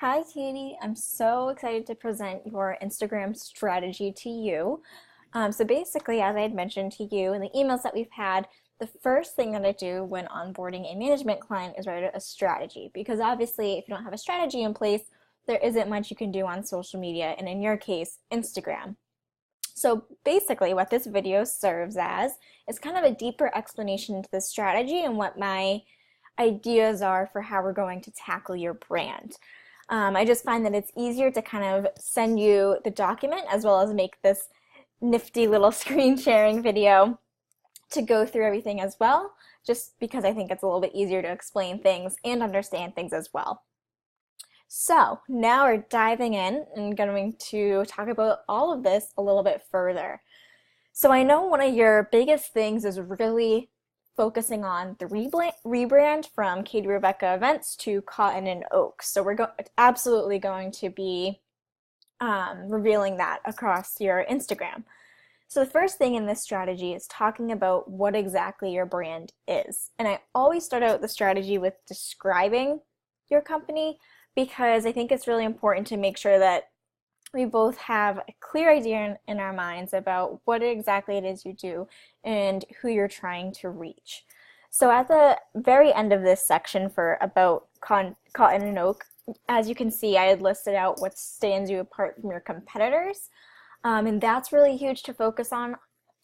Hi, Katie. I'm so excited to present your Instagram strategy to you. So basically, as I had mentioned to you in the emails that we've had, the first thing that I do when onboarding a management client is write a strategy. Because obviously, if you don't have a strategy in place, there isn't much you can do on social media, and in your case, Instagram. So basically, what this video serves as is kind of a deeper explanation into the strategy and what my ideas are for how we're going to tackle your brand. I just find that it's easier to kind of send you the document as well as make this nifty little screen sharing video to go through everything as well, just because I think it's a little bit easier to explain things and understand things as well. So now we're diving in and going to talk about all of this a little bit further. So I know one of your biggest things is really focusing on the rebrand from Katie Rebecca Events to Cotton and Oak. So we're absolutely going to be revealing that across your Instagram. So the first thing in this strategy is talking about what exactly your brand is. And I always start out the strategy with describing your company because I think it's really important to make sure that we both have a clear idea in our minds about what exactly it is you do and who you're trying to reach. So at the very end of this section for about Cotton and Oak, as you can see, I had listed out what stands you apart from your competitors. And that's really huge to focus on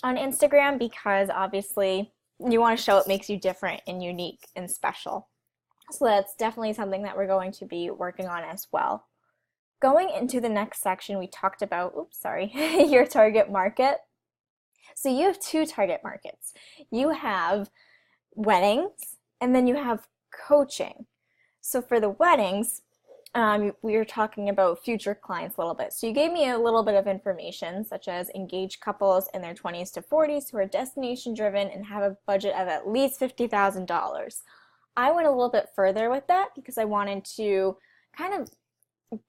Instagram because obviously you want to show what makes you different and unique and special. So that's definitely something that we're going to be working on as well. Going into the next section, we talked about, your target market. So you have two target markets. You have weddings, and then you have coaching. So for the weddings, we were talking about future clients a little bit. So you gave me a little bit of information, such as engaged couples in their 20s to 40s who are destination driven and have a budget of at least $50,000. I went a little bit further with that because I wanted to kind of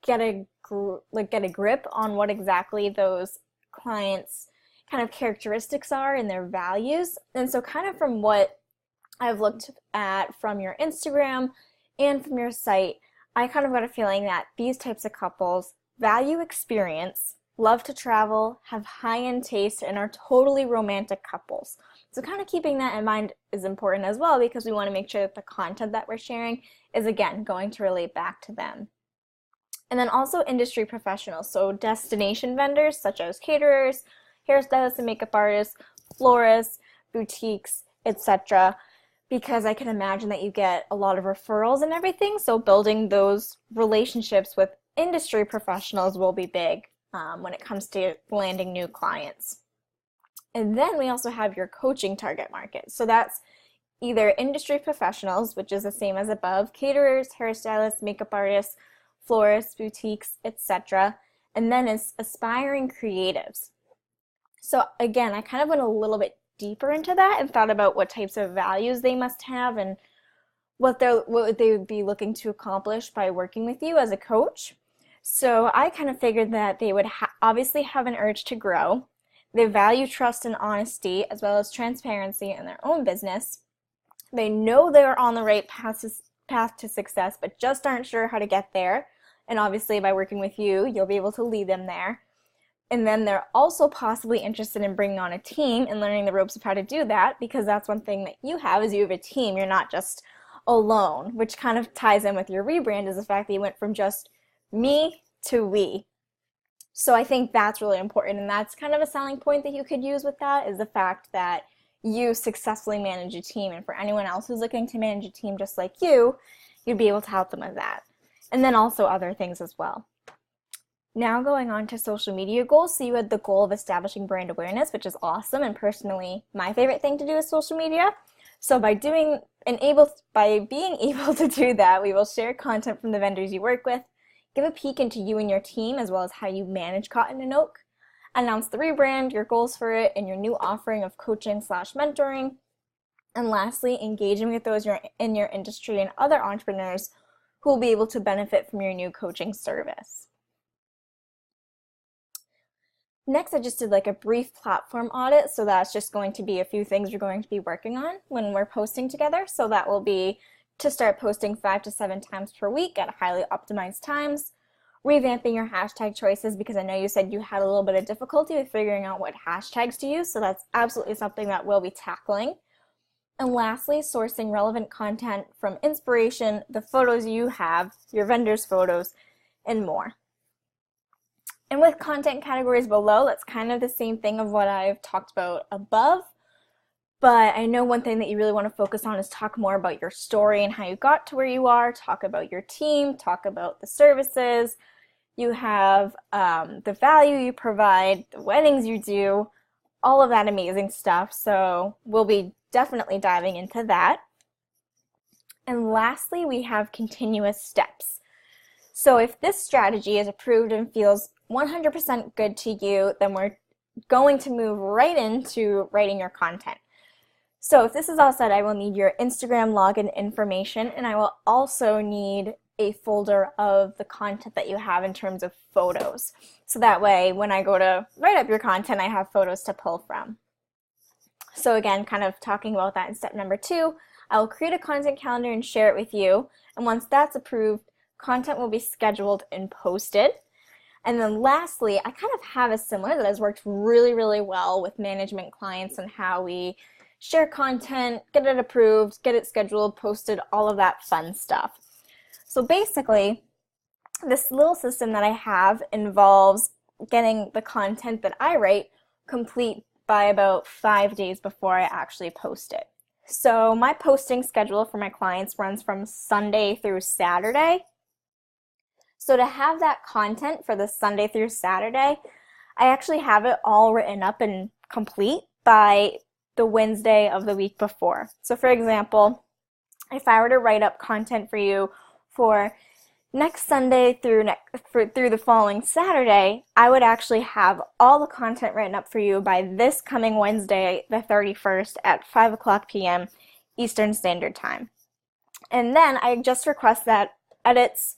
get a grip on what exactly those clients' kind of characteristics are and their values. And so kind of from what I've looked at from your Instagram and from your site, I kind of got a feeling that these types of couples value experience, love to travel, have high-end taste, and are totally romantic couples. So kind of keeping that in mind is important as well because we want to make sure that the content that we're sharing is, again, going to relate back to them. And then also industry professionals, so destination vendors such as caterers, hairstylists and makeup artists, florists, boutiques, etc. Because I can imagine that you get a lot of referrals and everything, so building those relationships with industry professionals will be big when it comes to landing new clients. And then we also have your coaching target market. So that's either industry professionals, which is the same as above, caterers, hairstylists, makeup artists, florists, boutiques, etc. And then it's aspiring creatives. So again, I kind of went a little bit deeper into that and thought about what types of values they must have and what they would be looking to accomplish by working with you as a coach. So I kind of figured that they would obviously have an urge to grow. They value trust and honesty as well as transparency in their own business. They know they're on the right path to success, but just aren't sure how to get there. And obviously by working with you, you'll be able to lead them there. And then they're also possibly interested in bringing on a team and learning the ropes of how to do that, because that's one thing that you have is you have a team. You're not just alone, which kind of ties in with your rebrand is the fact that you went from just me to we. So I think that's really important, and that's kind of a selling point that you could use with that is the fact that you successfully manage a team, and for anyone else who's looking to manage a team just like you'd be able to help them with that. And then also other things as well. Now going on to social media goals. So you had the goal of establishing brand awareness, which is awesome, and personally my favorite thing to do is social media. So by being able to do that, we will share content from the vendors you work with, give a peek into you and your team as well as how you manage Cotton and Oak, announce the rebrand, your goals for it, and your new offering of coaching/mentoring, and lastly, engaging with those in your industry and other entrepreneurs who will be able to benefit from your new coaching service. Next, I just did like a brief platform audit, so that's just going to be a few things we're going to be working on when we're posting together. So that will be to start posting 5 to 7 times per week at highly optimized times, revamping your hashtag choices because I know you said you had a little bit of difficulty with figuring out what hashtags to use, so that's absolutely something that we'll be tackling. And lastly, sourcing relevant content from inspiration, the photos you have, your vendors' photos, and more. And with content categories below, that's kind of the same thing of what I've talked about above. But I know one thing that you really want to focus on is talk more about your story and how you got to where you are, talk about your team, talk about the services you have, the value you provide, the weddings you do, all of that amazing stuff. So we'll be definitely diving into that. And lastly, we have continuous steps. So if this strategy is approved and feels 100% good to you, then we're going to move right into writing your content. So if this is all set, I will need your Instagram login information, and I will also need a folder of the content that you have in terms of photos. So that way, when I go to write up your content, I have photos to pull from. So again, kind of talking about that in step number 2, I will create a content calendar and share it with you. And once that's approved, content will be scheduled and posted. And then lastly, I kind of have a similar that has worked really, really well with management clients and how we share content, get it approved, get it scheduled, posted, all of that fun stuff. So basically, this little system that I have involves getting the content that I write complete by about 5 days before I actually post it. So my posting schedule for my clients runs from Sunday through Saturday. So to have that content for the Sunday through Saturday, I actually have it all written up and complete by the Wednesday of the week before. So for example, if I were to write up content for you for next Sunday through the following Saturday, I would actually have all the content written up for you by this coming Wednesday, the 31st at 5:00 p.m. Eastern Standard Time. And then I just request that edits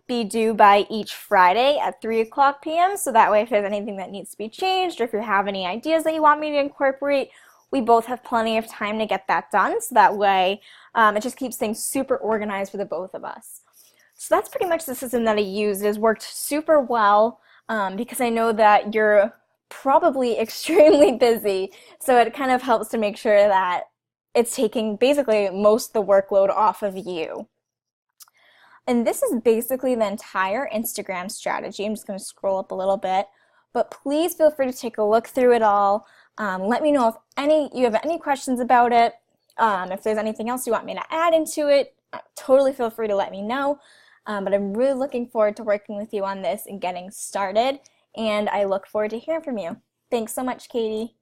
be due by each Friday at 3:00 p.m. So that way if there's anything that needs to be changed or if you have any ideas that you want me to incorporate, we both have plenty of time to get that done. So that way it just keeps things super organized for the both of us. So that's pretty much the system that I use. It has worked super well because I know that you're probably extremely busy. So it kind of helps to make sure that it's taking basically most of the workload off of you. And this is basically the entire Instagram strategy. I'm just going to scroll up a little bit, but please feel free to take a look through it all. Let me know if you have any questions about it. If there's anything else you want me to add into it, totally feel free to let me know. But I'm really looking forward to working with you on this and getting started, and I look forward to hearing from you. Thanks so much, Katie.